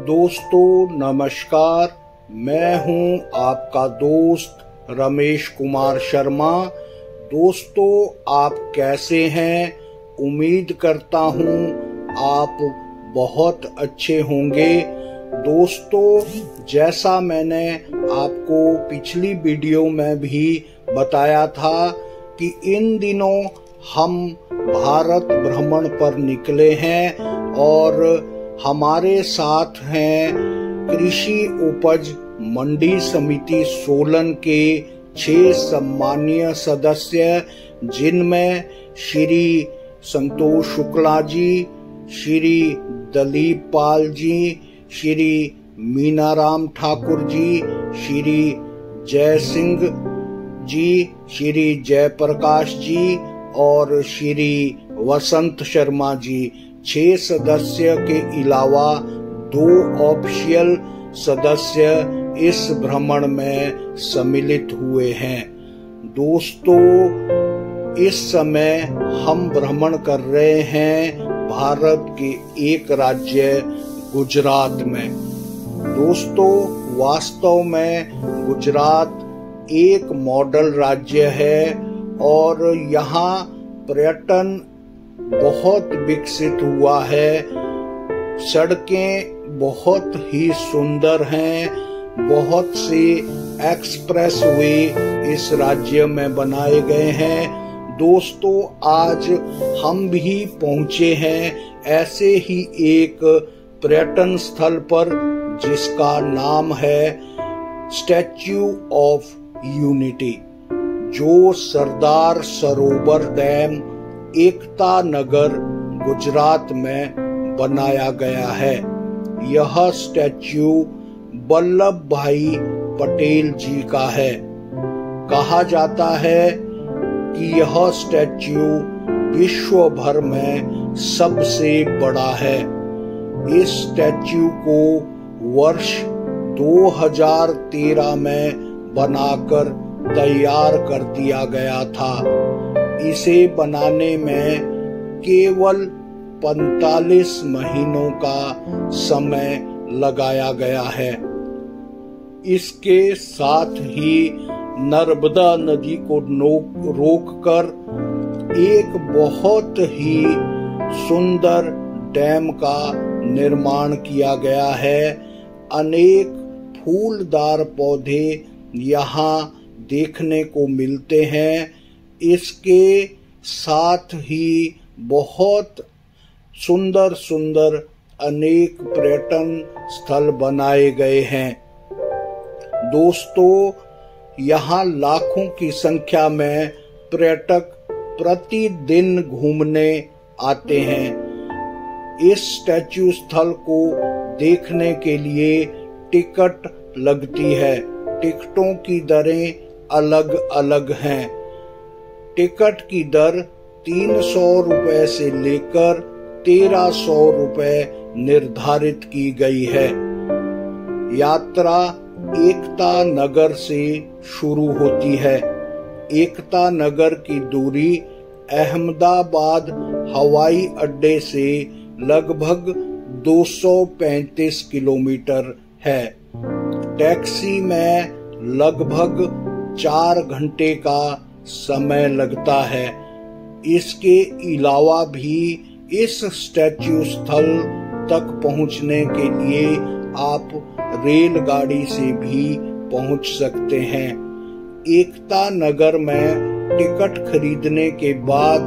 दोस्तों नमस्कार, मैं हूं आपका दोस्त रमेश कुमार शर्मा। दोस्तों आप कैसे हैं? उम्मीद करता हूं आप बहुत अच्छे होंगे। दोस्तों जैसा मैंने आपको पिछली वीडियो में भी बताया था कि इन दिनों हम भारत भ्रमण पर निकले हैं और हमारे साथ हैं कृषि उपज मंडी समिति सोलन के 6 सम्मानीय सदस्य, जिनमें श्री संतोष शुक्ला जी, श्री दलीप पाल जी, श्री मीनाराम ठाकुर जी, श्री जय सिंह जी, श्री जयप्रकाश जी और श्री वसंत शर्मा जी। 6 सदस्य के अलावा 2 ऑफिशियल सदस्य इस भ्रमण में सम्मिलित हुए हैं। दोस्तों इस समय हम भ्रमण कर रहे हैं भारत के एक राज्य गुजरात में। दोस्तों वास्तव में गुजरात एक मॉडल राज्य है और यहाँ पर्यटन बहुत विकसित हुआ है। सड़कें बहुत ही सुंदर हैं। बहुत से एक्सप्रेस वे इस राज्य में बनाए गए हैं। दोस्तों आज हम भी पहुंचे हैं ऐसे ही एक पर्यटन स्थल पर जिसका नाम है स्टैच्यू ऑफ यूनिटी, जो सरदार सरोवर डैम एकता नगर गुजरात में बनाया गया है। यह स्टैच्यू वल्लभ भाई पटेल जी का है। कहा जाता है कि यह स्टैच्यू विश्व भर में सबसे बड़ा है। इस स्टैच्यू को वर्ष 2013 में बनाकर तैयार कर दिया गया था। इसे बनाने में केवल 45 महीनों का समय लगाया गया है। इसके साथ ही नर्मदा नदी को रोककर एक बहुत ही सुंदर डैम का निर्माण किया गया है। अनेक फूलदार पौधे यहाँ देखने को मिलते हैं। इसके साथ ही बहुत सुंदर सुंदर अनेक पर्यटन स्थल बनाए गए हैं। दोस्तों यहाँ लाखों की संख्या में पर्यटक प्रतिदिन घूमने आते हैं। इस स्टैच्यू स्थल को देखने के लिए टिकट लगती है। टिकटों की दरें अलग अलग हैं। टिकट की दर 300 रुपए से लेकर 1300 रुपए निर्धारित की गई है। यात्रा एकता नगर से शुरू होती है। एकता नगर की दूरी अहमदाबाद हवाई अड्डे से लगभग 235 किलोमीटर है। टैक्सी में लगभग 4 घंटे का समय लगता है। इसके अलावा भी इस स्टैच्यू स्थल तक पहुंचने के लिए आप रेलगाड़ी से भी पहुंच सकते हैं। एकता नगर में टिकट खरीदने के बाद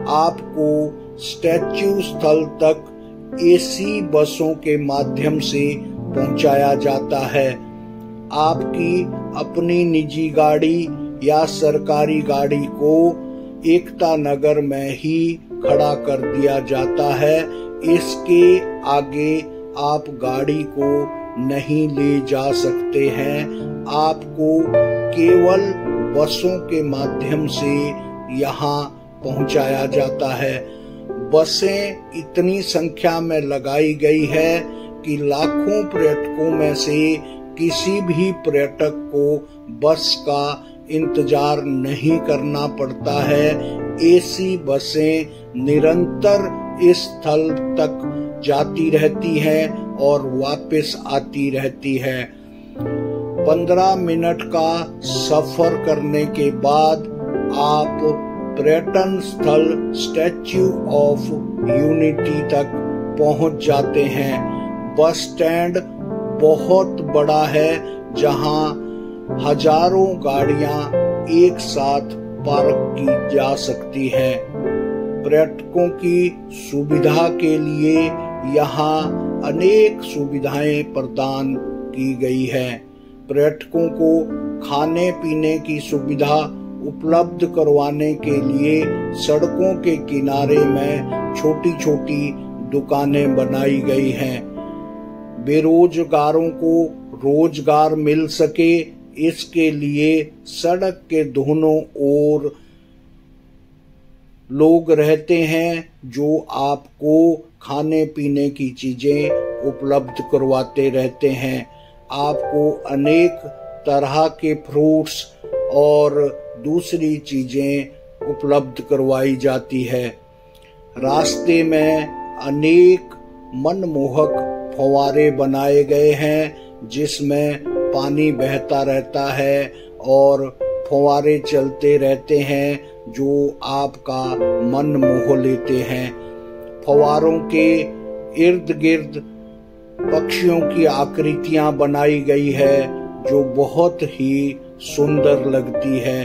आपको स्टैच्यू स्थल तक एसी बसों के माध्यम से पहुंचाया जाता है। आपकी अपनी निजी गाड़ी या सरकारी गाड़ी को एकता नगर में ही खड़ा कर दिया जाता है। इसके आगे आप गाड़ी को नहीं ले जा सकते हैं। आपको केवल बसों के माध्यम से यहाँ पहुंचाया जाता है। बसें इतनी संख्या में लगाई गई है कि लाखों पर्यटकों में से किसी भी पर्यटक को बस का इंतजार नहीं करना पड़ता है। एसी बसें निरंतर इस स्थल तक जाती रहती हैं और वापस आती रहती है। 15 मिनट का सफर करने के बाद आप पर्यटन स्थल स्टैच्यू ऑफ यूनिटी तक पहुंच जाते हैं। बस स्टैंड बहुत बड़ा है, जहां हजारों गाड़ियां एक साथ पार्क की जा सकती हैं। पर्यटकों की सुविधा के लिए यहाँ अनेक सुविधाएं प्रदान की गई है। पर्यटकों को खाने पीने की सुविधा उपलब्ध करवाने के लिए सड़कों के किनारे में छोटी छोटी दुकानें बनाई गई हैं। बेरोजगारों को रोजगार मिल सके, इसके लिए सड़क के दोनों ओर लोग रहते हैं जो आपको खाने पीने की चीजें उपलब्ध करवाते रहते हैं। आपको अनेक तरह के फ्रूट्स और दूसरी चीजें उपलब्ध करवाई जाती है। रास्ते में अनेक मनमोहक फव्वारे बनाए गए हैं, जिसमें पानी बहता रहता है और फव्वारे चलते रहते हैं जो आपका मन मोह लेते हैं। फव्वारों के इर्द गिर्द पक्षियों की आकृतियां बनाई गई है जो बहुत ही सुंदर लगती है।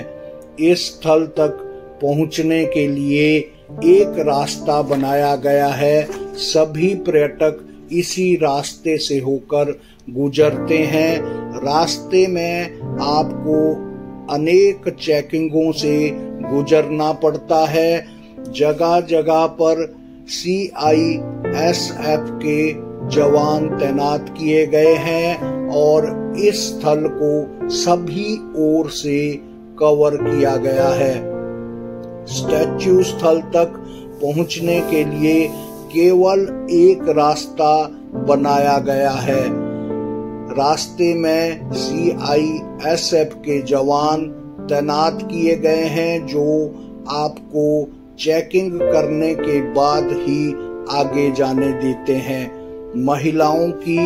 इस स्थल तक पहुंचने के लिए एक रास्ता बनाया गया है। सभी पर्यटक इसी रास्ते से होकर गुजरते हैं। रास्ते में आपको अनेक चेकिंगों से गुजरना पड़ता है। जगह जगह पर CISF के जवान तैनात किए गए हैं और इस स्थल को सभी ओर से कवर किया गया है। स्टैच्यू स्थल तक पहुंचने के लिए केवल एक रास्ता बनाया गया है। रास्ते में CISF के जवान तैनात किए गए हैं जो आपको चेकिंग करने के बाद ही आगे जाने देते हैं। महिलाओं की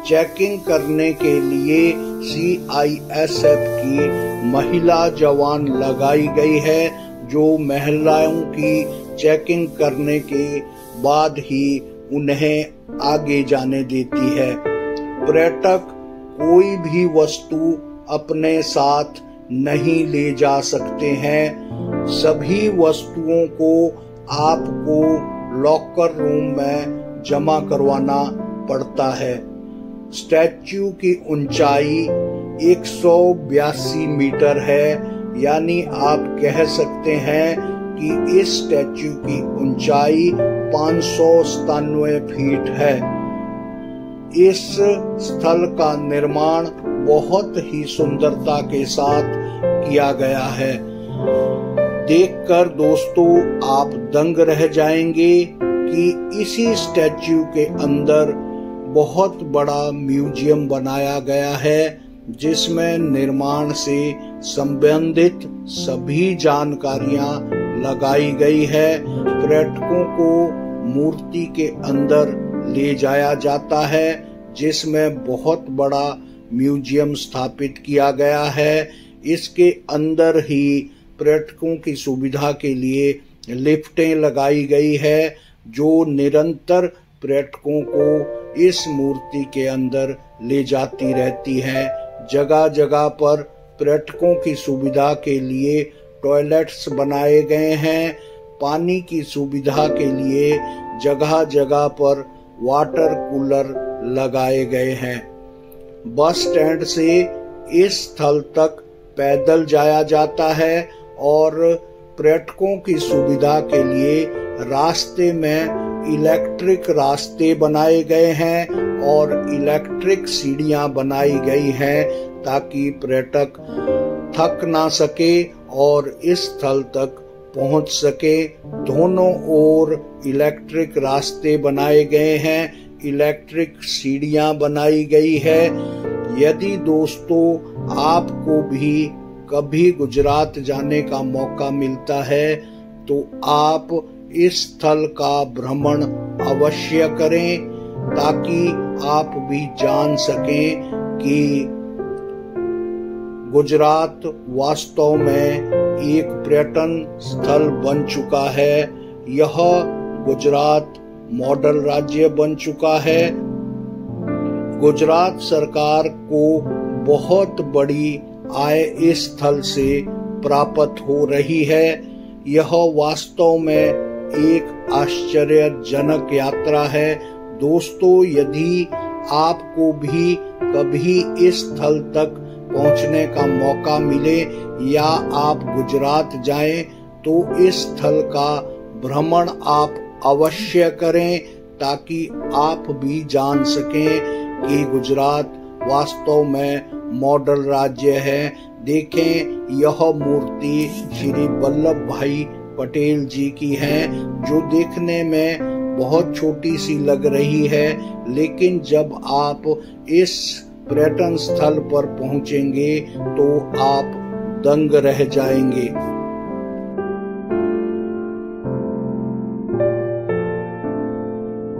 चेकिंग करने के लिए CISF की महिला जवान लगाई गई है जो महिलाओं की चेकिंग करने के बाद ही उन्हें आगे जाने देती है। पर्यटक कोई भी वस्तु अपने साथ नहीं ले जा सकते हैं। सभी वस्तुओं को आपको लॉकर रूम में जमा करवाना पड़ता है। स्टैच्यू की ऊंचाई 182 मीटर है, यानी आप कह सकते हैं कि इस स्टैच्यू की ऊंचाई 597 फीट है। इस स्थल का निर्माण बहुत ही सुंदरता के साथ किया गया है। देखकर दोस्तों आप दंग रह जाएंगे कि इसी स्टैच्यू के अंदर बहुत बड़ा म्यूजियम बनाया गया है, जिसमें निर्माण से संबंधित सभी जानकारियां लगाई गई है। पर्यटकों को मूर्ति के अंदर ले जाया जाता है, जिसमें बहुत बड़ा म्यूजियम स्थापित किया गया है। इसके अंदर ही पर्यटकों की सुविधा के लिए लिफ्टें लगाई गई है जो निरंतर पर्यटकों को इस मूर्ति के अंदर ले जाती रहती है। जगह जगह पर पर्यटकों की सुविधा के लिए टॉयलेट्स बनाए गए हैं। पानी की सुविधा के लिए जगह जगह पर वाटर कूलर लगाए गए हैं। बस स्टैंड से इस स्थल तक पैदल जाया जाता है और पर्यटकों की सुविधा के लिए रास्ते में इलेक्ट्रिक रास्ते बनाए गए हैं और इलेक्ट्रिक सीढ़ियां बनाई गई हैं ताकि पर्यटक थक ना सके और इस स्थल तक पहुंच सके। दोनों ओर इलेक्ट्रिक रास्ते बनाए गए हैं, इलेक्ट्रिक सीढ़ियां बनाई गई है। यदि दोस्तों आपको भी कभी गुजरात जाने का मौका मिलता है तो आप इस स्थल का भ्रमण अवश्य करें ताकि आप भी जान सकें कि गुजरात वास्तव में एक पर्यटन स्थल बन चुका है। यह गुजरात मॉडल राज्य बन चुका है। गुजरात सरकार को बहुत बड़ी आय इस स्थल से प्राप्त हो रही है। यह वास्तव में एक आश्चर्यजनक यात्रा है। दोस्तों, यदि आपको भी कभी इस स्थल तक पहुंचने का मौका मिले या आप गुजरात जाएं तो इस स्थल का भ्रमण आप अवश्य करें, ताकि आप भी जान सकें कि गुजरात वास्तव में मॉडल राज्य है। देखें, यह मूर्ति श्री वल्लभ भाई पटेल जी की है, जो देखने में बहुत छोटी सी लग रही है, लेकिन जब आप इस पर्यटन स्थल पर पहुंचेंगे तो आप दंग रह जाएंगे।